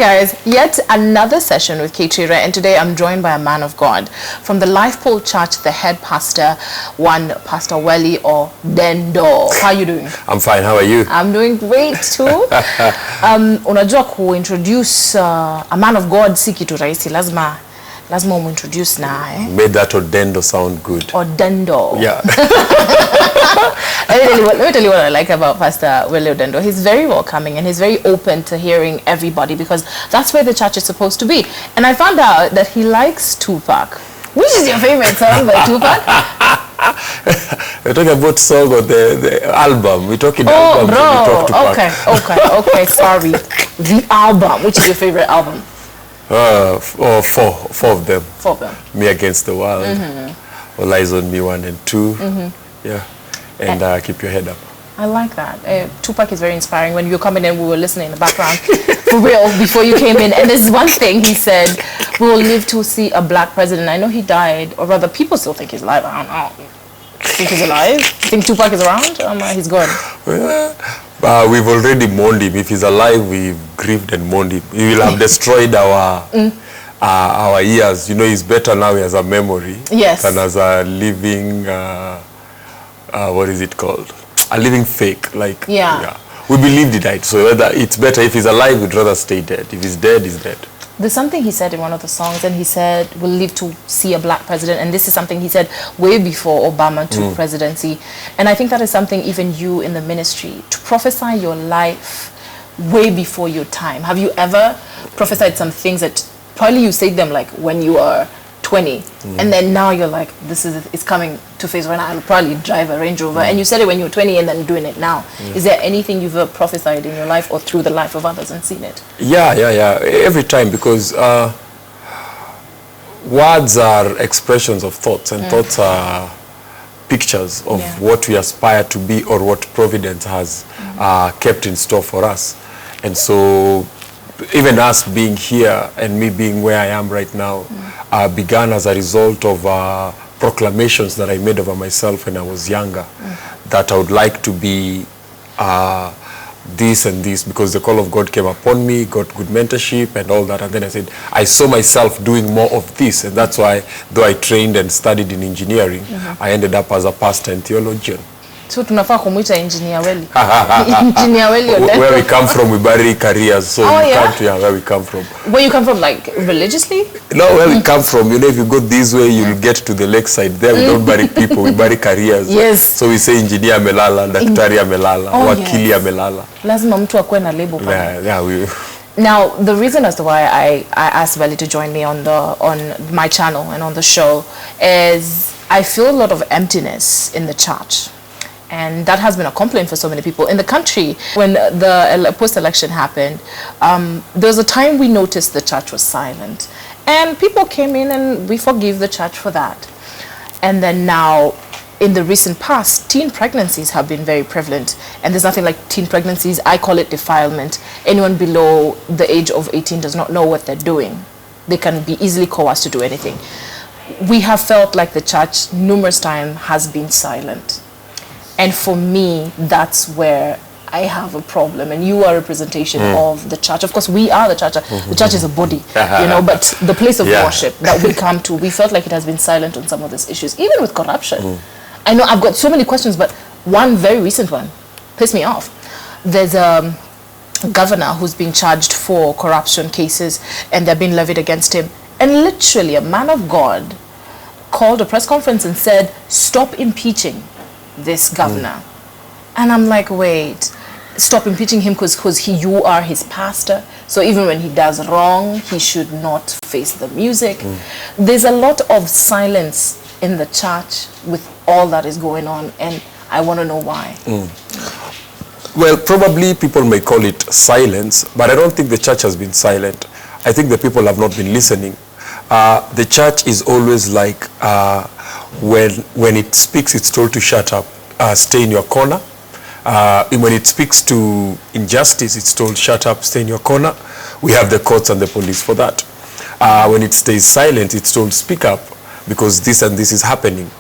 guys, yet another session with K-Chira, and today I'm joined by a man of God from the Life Pole Church, the head pastor, Pastor Welly Odendo. How are you doing? I'm fine, how are you? I'm doing great too. Unajua introduce a man of God si kitu rahisi, lazima umintroduce na Made that Odendo sound good. Odendo. Yeah. Let me tell you what I like about Pastor Welly Odendo. He's very welcoming and he's very open to hearing everybody because that's where the church is supposed to be. And I found out that he likes Tupac. Which is your favorite song by Tupac? We're talking about song or the album. We're talking album. So we talk Tupac. Okay, sorry. The album. Which is your favorite album? Four of them. Four of them. Me Against the World. All Eyes on Me 1 and 2. Yeah. And Keep Your Head Up. I like that. Tupac is very inspiring. When you were coming in, we were listening in the background for real before you came in. And there's one thing he said, we will live to see a black president. I know he died, or rather people still think he's alive. I don't know. Think he's alive? Think Tupac is around? He's gone. We've already mourned him. If he's alive, we've grieved and mourned him. He will have destroyed our years. You know, he's better now as a memory than as a living, what is it called? A living fake. Like, yeah. We believed he died. So whether it's better if he's alive, we'd rather stay dead. If he's dead, he's dead. There's something he said in one of the songs, and he said, we'll live to see a black president. And this is something he said way before Obama took presidency. And I think that is something even you in the ministry, to prophesy your life way before your time. Have you ever prophesied some things that probably you said them like when you were 20, and then now you're like, it's coming to phase when I'll probably drive a Range Rover, and you said it when you were 20 and then doing it now. Is there anything you've ever prophesied in your life or through the life of others and seen it? Yeah. Every time, because words are expressions of thoughts, and thoughts are pictures of what we aspire to be or what Providence has kept in store for us. And so even us being here and me being where I am right now began as a result of proclamations that I made over myself when I was younger, that I would like to be this and this, because the call of God came upon me, got good mentorship and all that. And then I said, I saw myself doing more of this. And that's why, though I trained and studied in engineering, I ended up as a pastor and theologian. So tunafaa kumuita Engineer Welly. Engineer Welly Odendo. Where we come from, we bury careers. So you can't, where we come from. Where you come from, like religiously? No, where we come from, you know, if you go this way, you'll get to the lakeside. There we don't bury people, we bury careers. Yes. So we say engineer amelala, daktari amelala, wakili amelala. Lazima mtu akuwe na label. Now, the reason as to why I asked Welly to join me on my channel and on the show is I feel a lot of emptiness in the church. And that has been a complaint for so many people in the country. When the post-election happened, there was a time we noticed the church was silent. And people came in and we forgive the church for that. And then now, in the recent past, teen pregnancies have been very prevalent. And there's nothing like teen pregnancies. I call it defilement. Anyone below the age of 18 does not know what they're doing. They can be easily coerced to do anything. We have felt like the church numerous times has been silent. And for me, that's where I have a problem. And you are a representation of the church. Of course, we are the church. The church is a body, you know, but the place of worship that we come to, we felt like it has been silent on some of these issues, even with corruption. I know I've got so many questions, but one very recent one pissed me off. There's a governor who's being charged for corruption cases, and they're being levied against him. And literally, a man of God called a press conference and said, stop impeaching this governor. And I'm like, wait, stop impeaching him because you are his pastor. So even when he does wrong, he should not face the music. There's a lot of silence in the church with all that is going on, and I want to know why. Well, probably people may call it silence, but I don't think the church has been silent. I think the people have not been listening. The church is always like, when it speaks, it's told to shut up, stay in your corner. When it speaks to injustice, it's told shut up, stay in your corner. We have the courts and the police for that. When it stays silent, it's told speak up because this and this is happening.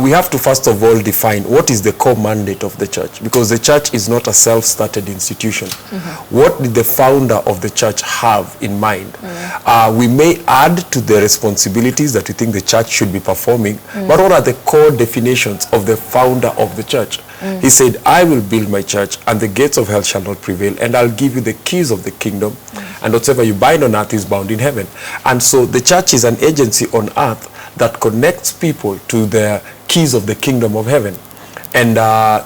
we have to first of all define what is the core mandate of the church, because the church is not a self-started institution. What did the founder of the church have in mind? We may add to the responsibilities that we think the church should be performing, but what are the core definitions of the founder of the church? He said, I will build my church and the gates of hell shall not prevail, and I'll give you the keys of the kingdom, and whatever you bind on earth is bound in heaven. And so the church is an agency on earth that connects people to the keys of the kingdom of heaven. And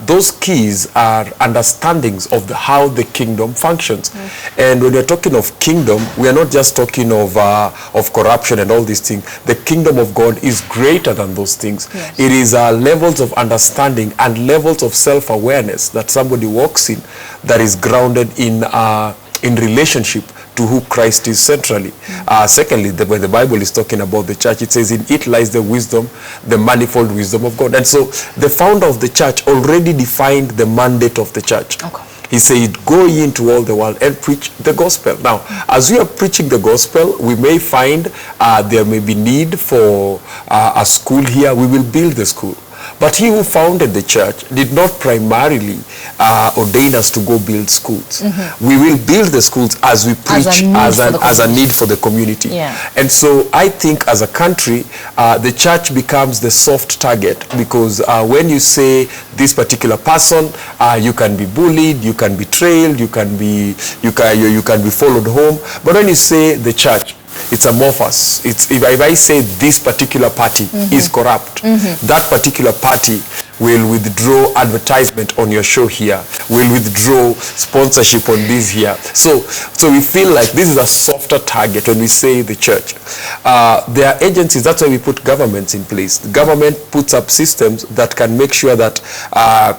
those keys are understandings of how the kingdom functions. And when we're talking of kingdom, we are not just talking of corruption and all these things. The kingdom of God is greater than those things. Yes. It is levels of understanding and levels of self-awareness that somebody walks in that is grounded in relationship to who Christ is centrally. Secondly, when the Bible is talking about the church, it says in it lies the wisdom, the manifold wisdom of God. And so the founder of the church already defined the mandate of the church. Okay. He said, go ye into all the world and preach the gospel. Now, as we are preaching the gospel, we may find there may be need for a school here. We will build the school. But he who founded the church did not primarily ordain us to go build schools. We will build the schools as we preach as a need for the community. Yeah. And so I think as a country, the church becomes the soft target, because when you say this particular person, you can be bullied, you can be trailed, you can be followed home. But when you say the church, it's amorphous. If I say this particular party is corrupt, that particular party will withdraw advertisement on your show here, will withdraw sponsorship on this here. So we feel like this is a softer target when we say the church. There are agencies, that's why we put governments in place. The government puts up systems that can make sure that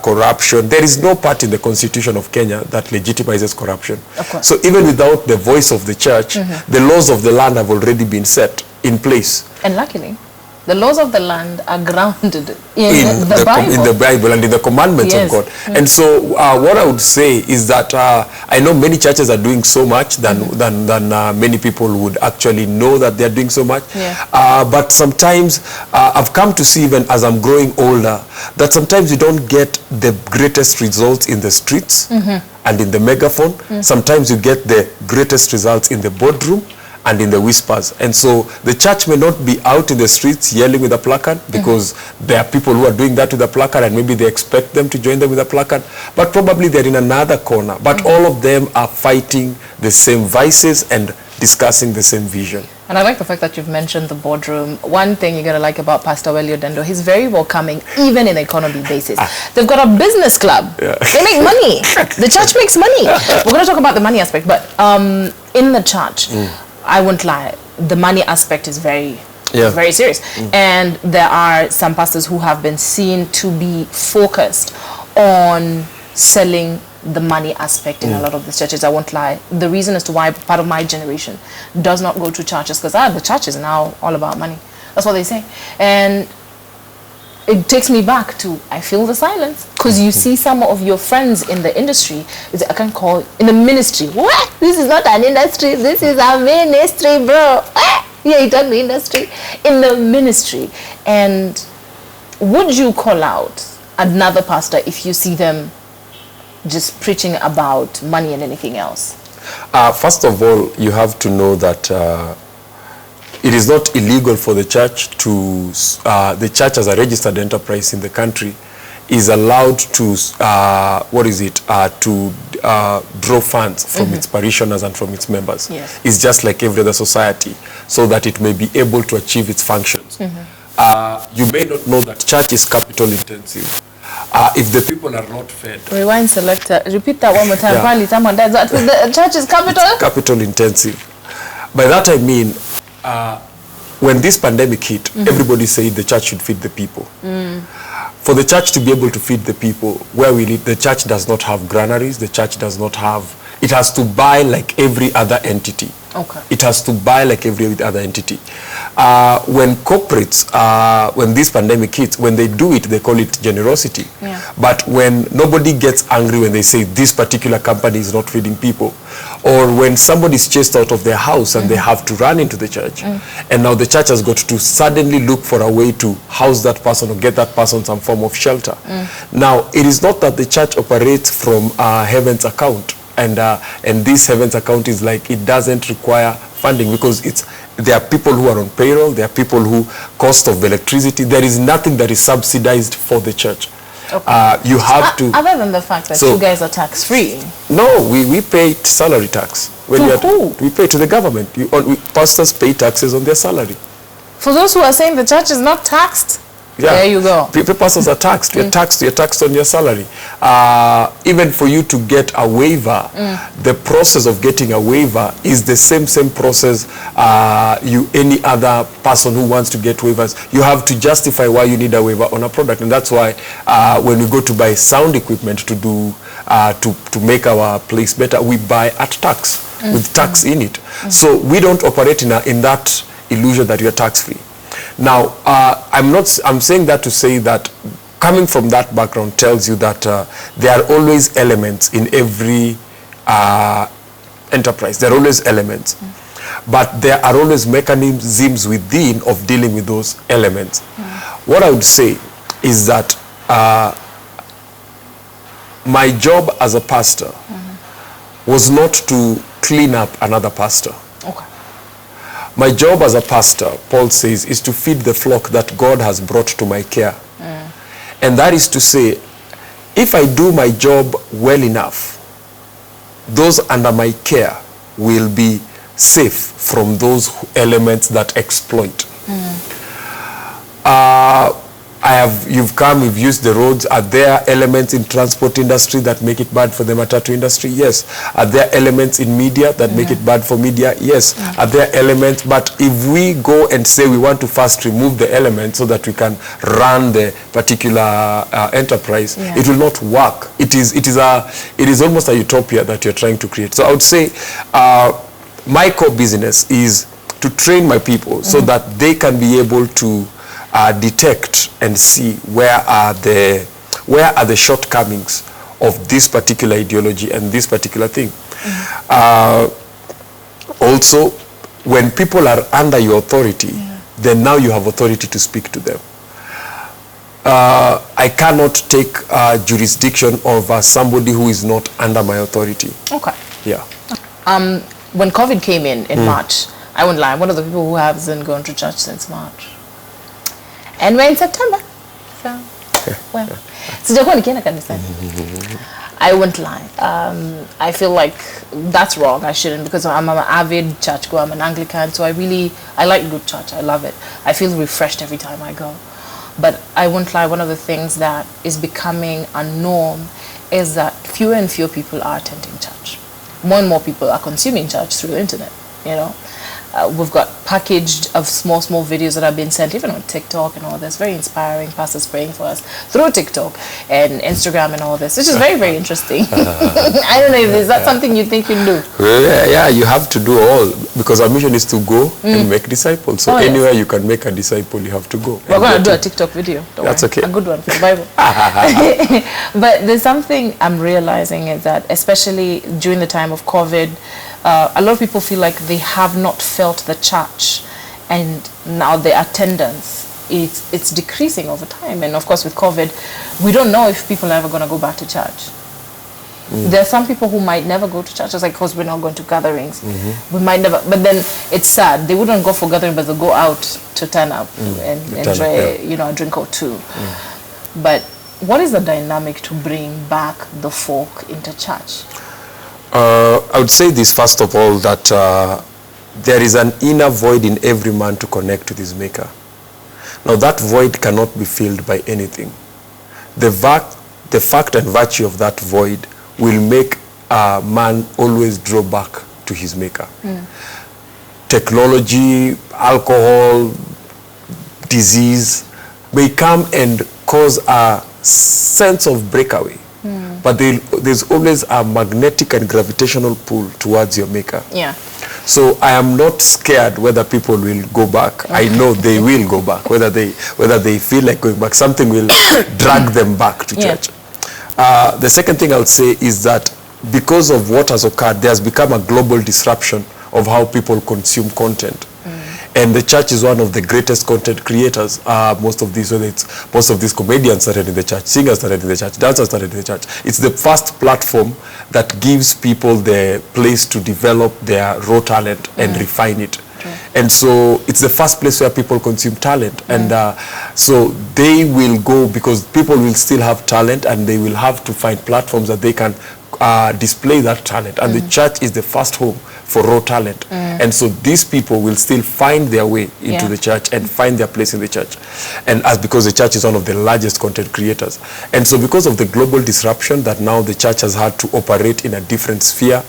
corruption, there is no part in the Constitution of Kenya that legitimizes corruption. So even without the voice of the church, the laws of the land have already been set in place. And luckily, the laws of the land are grounded in the Bible. In the Bible and in the commandments of God. And so what I would say is that I know many churches are doing so much than many people would actually know that they're doing so much. But sometimes I've come to see, even as I'm growing older, that sometimes you don't get the greatest results in the streets and in the megaphone. Sometimes you get the greatest results in the boardroom and in the whispers. And so the church may not be out in the streets yelling with a placard, because there are people who are doing that with a placard, and maybe they expect them to join them with a placard, but probably they're in another corner. But all of them are fighting the same vices and discussing the same vision. And I like the fact that you've mentioned the boardroom. One thing you're going to like about Pastor Welly Odendo, he's very welcoming, even in economy basis. They've got a business club. They make money. The church makes money. We're going to talk about the money aspect, but in the church, I won't lie, the money aspect is very serious. And there are some pastors who have been seen to be focused on selling the money aspect in a lot of the churches. I won't lie. The reason as to why part of my generation does not go to churches, because the church is now all about money. That's what they say. And it takes me back to, I feel the silence, because you see some of your friends in the industry, I can call it, in the ministry. What? This is not an industry. This is a ministry, bro. Yeah, you done the industry. In the ministry. And would you call out another pastor if you see them just preaching about money and anything else? First of all, you have to know that it is not illegal for the church to, the church as a registered enterprise in the country is allowed to, to draw funds from its parishioners and from its members. It's just like every other society, so that it may be able to achieve its functions. You may not know that church is capital intensive. If the people are not fed. Rewind selector. Repeat that one more time. Probably someone does that. The church is capital? It's capital intensive. By that I mean, when this pandemic hit, everybody said the church should feed the people. For the church to be able to feed the people, where we live, the church does not have granaries, the church does not have, it has to buy like every other entity. Okay. It has to buy like every other entity. When corporates, when this pandemic hits, when they do it, they call it generosity. Yeah. But when nobody gets angry when they say this particular company is not feeding people, or when somebody is chased out of their house and they have to run into the church, and now the church has got to suddenly look for a way to house that person or get that person some form of shelter. Now, it is not that the church operates from heaven's account. And this heaven's account is like, it doesn't require funding, because there are people who are on payroll, there are people who cost of electricity. There is nothing that is subsidized for the church. Okay. You have to... Other than the fact that you guys are tax-free. No, we pay salary tax. When we pay to the government. Pastors pay taxes on their salary. For those who are saying the church is not taxed, yeah. There you go. Pastors are taxed. You're taxed on your salary. Even for you to get a waiver, the process of getting a waiver is the same process any other person who wants to get waivers. You have to justify why you need a waiver on a product, and that's why when we go to buy sound equipment to do to make our place better, we buy at tax with tax in it. So we don't operate in that illusion that you're tax-free. Now, I'm saying that to say that coming from that background tells you that there are always elements in every enterprise. There are always elements. But there are always mechanisms within of dealing with those elements. What I would say is that my job as a pastor was not to clean up another pastor. Okay. My job as a pastor, Paul says, is to feed the flock that God has brought to my care. And that is to say, if I do my job well enough, those under my care will be safe from those elements that exploit. You've come, we've used the roads. Are there elements in transport industry that make it bad for the matatu industry? Yes. Are there elements in media that make it bad for media? Yes. Are there elements? But if we go and say we want to first remove the elements so that we can run the particular enterprise, it will not work. It is almost a utopia that you're trying to create. So I would say my core business is to train my people so that they can be able to detect and see where are the shortcomings of this particular ideology and this particular thing. Also, when people are under your authority, then now you have authority to speak to them. I cannot take jurisdiction over somebody who is not under my authority. Okay. Yeah. When COVID came in March, I won't lie, I'm one of the people who hasn't gone to church since March. And we're in September. So, well, sijakuwa nikienda kanisani. I won't lie. I feel like that's wrong. I shouldn't, because I'm an avid churchgoer. I'm an Anglican, so I like good church. I love it. I feel refreshed every time I go. But I won't lie, one of the things that is becoming a norm is that fewer and fewer people are attending church. More and more people are consuming church through the internet, you know. We've got packaged of small videos that have been sent even on TikTok and all this, very inspiring, pastors praying for us through TikTok and Instagram and all this, which is very interesting. I don't know, is that something you think you can do? Well, yeah, you have to do all, because our mission is to go and make disciples. So anywhere you can make a disciple, you have to go. We're going to do a TikTok video. That's okay. A good one for the Bible. But there's something I'm realizing is that, especially during the time of COVID, a lot of people feel like they have not felt the church, and now the attendance it's decreasing over time. And of course, with COVID, we don't know if people are ever going to go back to church. There are some people who might never go to church, just like, because we're not going to gatherings. We might never, but then it's sad. They wouldn't go for gathering, but they'll go out to turn up and enjoy, you know, a drink or two. But what is the dynamic to bring back the folk into church? I would say this, first of all, that there is an inner void in every man to connect with his maker. Now that void cannot be filled by anything. The fact and virtue of that void will make a man always draw back to his maker. Technology, alcohol, disease may come and cause a sense of breakaway. But there's always a magnetic and gravitational pull towards your maker. Yeah. So I am not scared whether people will go back. I know they will go back, whether they feel like going back. Something will drag them back to church. The second thing I'll say is that because of what has occurred, there has become a global disruption of how people consume content. And the church is one of the greatest content creators. Most of these comedians started in the church, singers started in the church, dancers started in the church. It's the first platform that gives people the place to develop their raw talent and refine it. And so it's the first place where people consume talent. And so they will go, because people will still have talent, and they will have to find platforms that they can display that talent. And the church is the first home for raw talent. And so these people will still find their way into the church and find their place in the church. And because the church is one of the largest content creators. And so because of the global disruption that now the church has had to operate in a different sphere,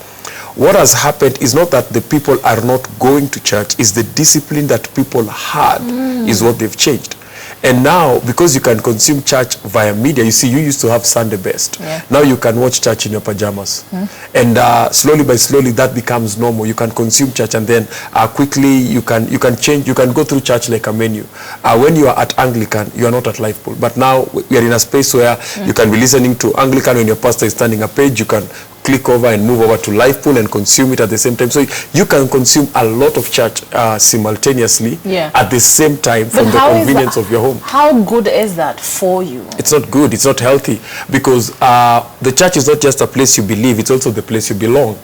what has happened is not that the people are not going to church, it's the discipline that people had is what they've changed. And now, because you can consume church via media, you see, you used to have Sunday best. Now you can watch church in your pajamas. And slowly by slowly, that becomes normal. You can consume church, and then quickly you can change. You can go through church like a menu. When you are at Anglican, you are not at Life Pool. But now we are in a space where you can be listening to Anglican when your pastor is turning a page. You can click over and move over to Life Pool and consume it at the same time. So you can consume a lot of church simultaneously at the same time from the convenience of your home. How good is that for you? It's not good. It's not healthy, because the church is not just a place you believe, it's also the place you belong.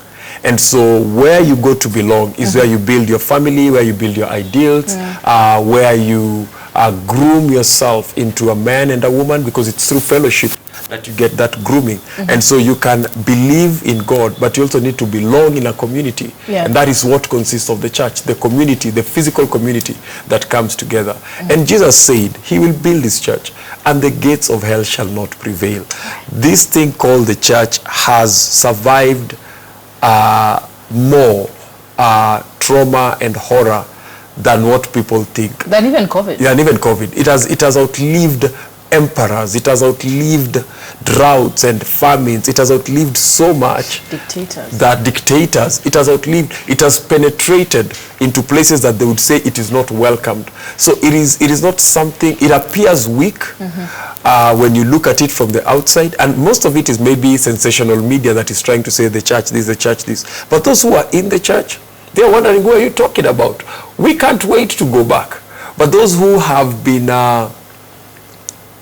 And so where you go to belong is where you build your family, where you build your ideals, where you groom yourself into a man and a woman, because it's through fellowship that you get that grooming. And so you can believe in God, but you also need to belong in a community. And that is what consists of the church, the community, the physical community that comes together. And Jesus said he will build his church, and the gates of hell shall not prevail. This thing called the church has survived more trauma and horror than what people think. Than even COVID. Yeah, and even COVID. It has outlived emperors. It has outlived droughts and famines. It has outlived so much. Dictators. It has outlived. It has penetrated into places that they would say it is not welcomed. So it is not something. It appears weak when you look at it from the outside, and most of it is maybe sensational media that is trying to say the church this, the church this. But those who are in the church, they are wondering, what are you talking about? We can't wait to go back. But those who have been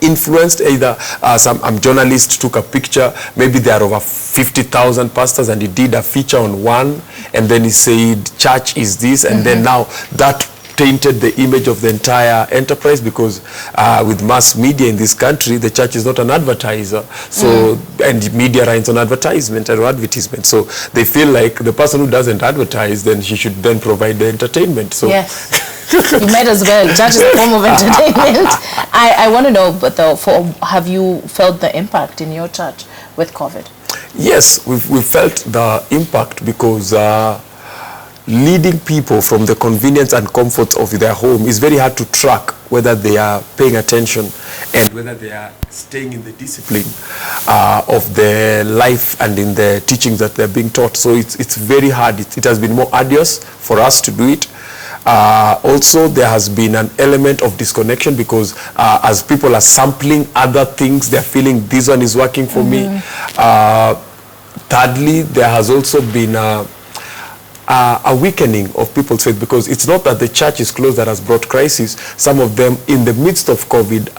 influenced, either some journalist took a picture, maybe there are over 50,000 pastors, and he did a feature on one, and then he said church is this, and then now that tainted the image of the entire enterprise, because with mass media in this country, the church is not an advertiser. So and media runs on advertisement or advertisement. So they feel like the person who doesn't advertise, then he should then provide the entertainment. So yes. You might as well. Church is a form of entertainment. I want to know, but have you felt the impact in your church with COVID? Yes, we've felt the impact, because leading people from the convenience and comforts of their home is very hard to track whether they are paying attention and whether they are staying in the discipline of their life and in the teachings that they're being taught. So it's very hard. It has been more arduous for us to do it. Also, there has been an element of disconnection, because as people are sampling other things, they're feeling this one is working for me. Thirdly, there has also been a weakening of people's faith, because it's not that the church is closed that has brought crisis. Some of them, in the midst of COVID,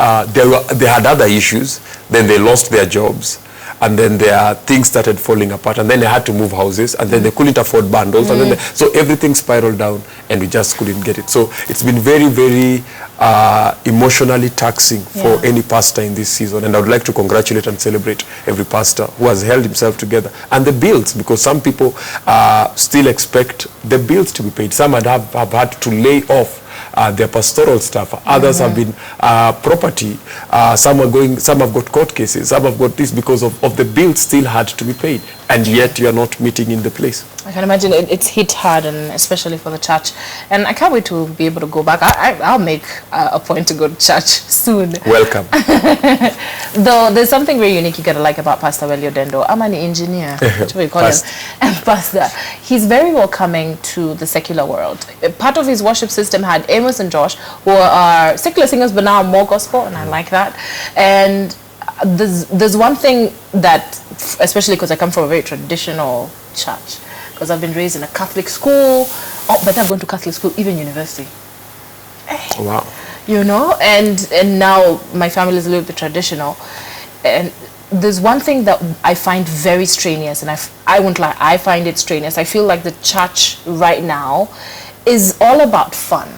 they had other issues, then they lost their jobs, and then their things started falling apart, and then they had to move houses, and then they couldn't afford bundles, and then so everything spiraled down, and we just couldn't get it. So it's been very, very emotionally taxing for any pastor in this season, and I would like to congratulate and celebrate every pastor who has held himself together. And the bills, because some people still expect the bills to be paid. Some have had to lay off their pastoral staff. Others have been property. Some have got court cases. Some have got this because of the bills still had to be paid. and yet you are not meeting in the place. I can imagine it's hit hard, and especially for the church. And I can't wait to be able to go back. I'll make a point to go to church soon. Welcome. Though there's something very unique you gotta like about Pastor Welly Odendo. I'm an engineer, what we call him, and Pastor. He's very welcoming to the secular world. Part of his worship system had Amos and Josh, who are secular singers, but now more gospel, and I like that. And there's one thing that, especially because I come from a very traditional church, because I've been raised in a Catholic school, but I'm going to Catholic school, even university. Wow. You know, and now my family is a little bit traditional, and there's one thing that I find very strenuous, and I won't lie, I find it strenuous. I feel like the church right now is all about fun,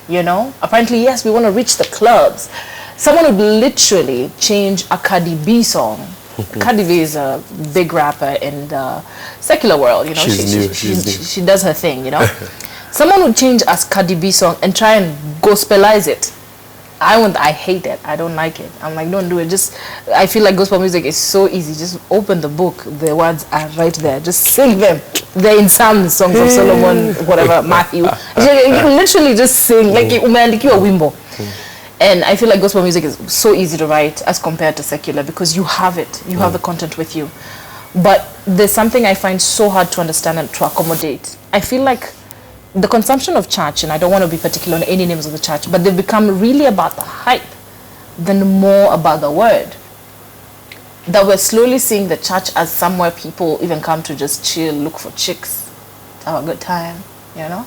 you know. Apparently, yes, we want to reach the clubs. Someone would literally change a Cardi B song. Cardi B is a big rapper in the secular world, you know. She does her thing, you know. Someone would change a Cardi B song and try and gospelize it. I hate it. I don't like it. I'm like, don't do it. I feel like gospel music is so easy. Just open the book. The words are right there. Just sing them. They're in some songs of Solomon, whatever, Matthew. You can literally just sing like umeandikiwa wimbo. And I feel like gospel music is so easy to write as compared to secular, because you have it. You have the content with you. But there's something I find so hard to understand and to accommodate. I feel like the consumption of church, and I don't want to be particular on any names of the church, but they've become really about the hype than more about the word. That we're slowly seeing the church as somewhere people even come to just chill, look for chicks, have a good time, you know?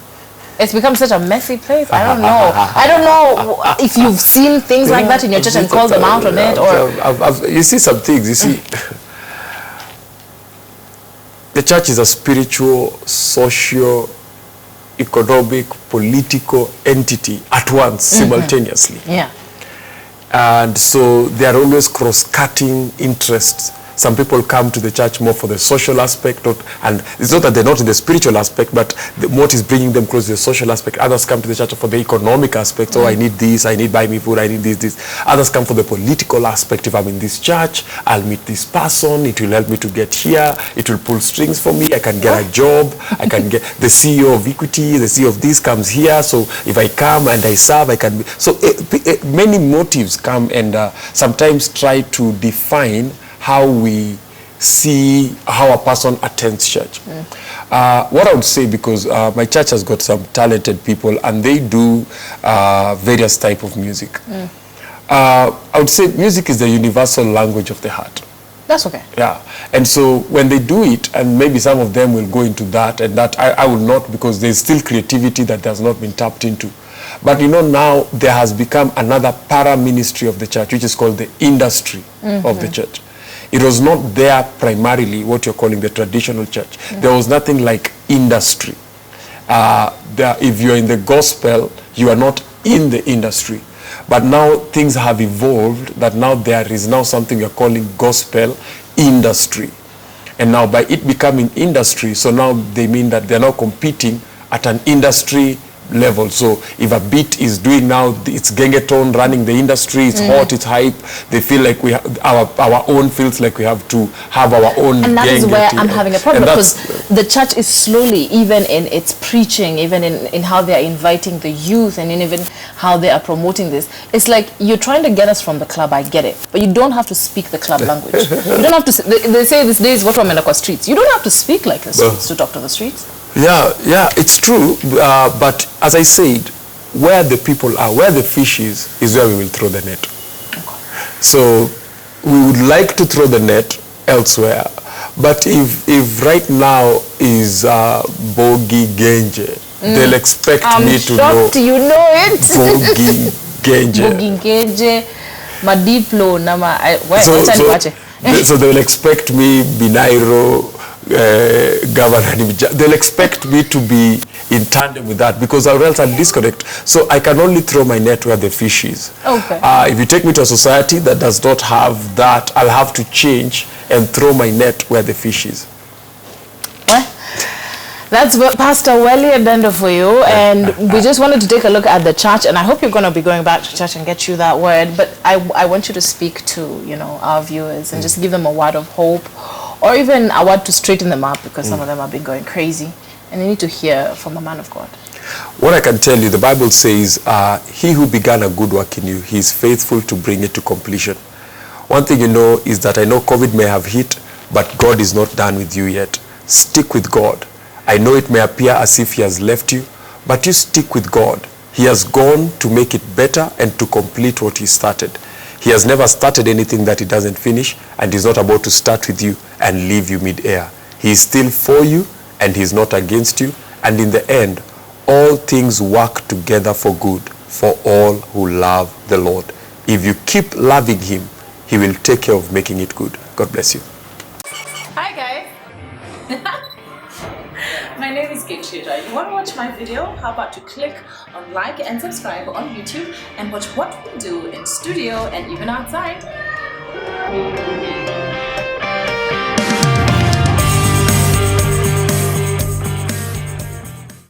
It's become such a messy place. I don't know. I don't know if you've seen things like that in your church and called them out on it, or... You see some things, you see. The church is a spiritual, social, economic, political entity at once, simultaneously. Yeah. And so there are always cross-cutting interests. Some people come to the church more for the social aspect, and it's not that they're not in the spiritual aspect, but what is bringing them close to the social aspect. Others come to the church for the economic aspect. Oh, I need this, I need buy me food, I need this. Others come for the political aspect. If I'm in this church, I'll meet this person, it will help me to get here, it will pull strings for me, I can get a job, I can get the CEO of Equity, the CEO of this comes here, so if I come and I serve, I can be. So many motives come and sometimes try to define how we see how a person attends church. What I would say, because my church has got some talented people and they do various type of music. I would say music is the universal language of the heart. That's okay. Yeah. And so when they do it, and maybe some of them will go into that, and that I will not, because there's still creativity that has not been tapped into. But you know, now there has become another para-ministry of the church, which is called the industry of the church. It was not there primarily, what you're calling the traditional church. There was nothing like industry. If you're in the gospel, you are not in the industry. But now things have evolved, that now there is now something you're calling gospel industry. And now by it becoming industry, so now they mean that they're now competing at an industry level. So if a beat is doing now, it's gengeton running the industry, it's hot, it's hype, they feel like we our own feels like we have to have our own. And that is where I'm having a problem, because the church is slowly, even in its preaching, even in how they are inviting the youth, and in even how they are promoting this, it's like you're trying to get us from the club. I get it, but you don't have to speak the club language. You don't have to. They say these days, what women are streets. You don't have to speak like the streets to talk to the streets. Yeah, it's true. But as I said, where the people are, where the fish is where we will throw the net. So we would like to throw the net elsewhere. But if right now is Bogi Genje, they'll expect me to know. I'm shocked you know it. Bogi Genje. Bogi Genje, Madiplo, Nama. So they'll expect me, Binairo, Governor, they'll expect me to be in tandem with that, because or else I'll disconnect. So I can only throw my net where the fish is. Okay. If you take me to a society that does not have that, I'll have to change and throw my net where the fish is. Well, that's what Pastor Welly Odendo for you, and we just wanted to take a look at the church, and I hope you're going to be going back to church and get you that word. But I want you to speak to our viewers and just give them a word of hope, or even a word to straighten them up, because some of them have been going crazy, and they need to hear from a man of God. What I can tell you, the Bible says, he who began a good work in you, he is faithful to bring it to completion. One thing you know is that I know COVID may have hit, but God is not done with you yet. Stick with God. I know it may appear as if he has left you, but you stick with God. He has gone to make it better and to complete what he started. He has never started anything that he doesn't finish, and he's not about to start with you and leave you mid-air. He is still for you, and he's not against you. And in the end, all things work together for good for all who love the Lord. If you keep loving him, he will take care of making it good. God bless you. Hi guys. My name is Gechida. You want to watch my video? How about you click on like and subscribe on YouTube and watch what we do in studio and even outside.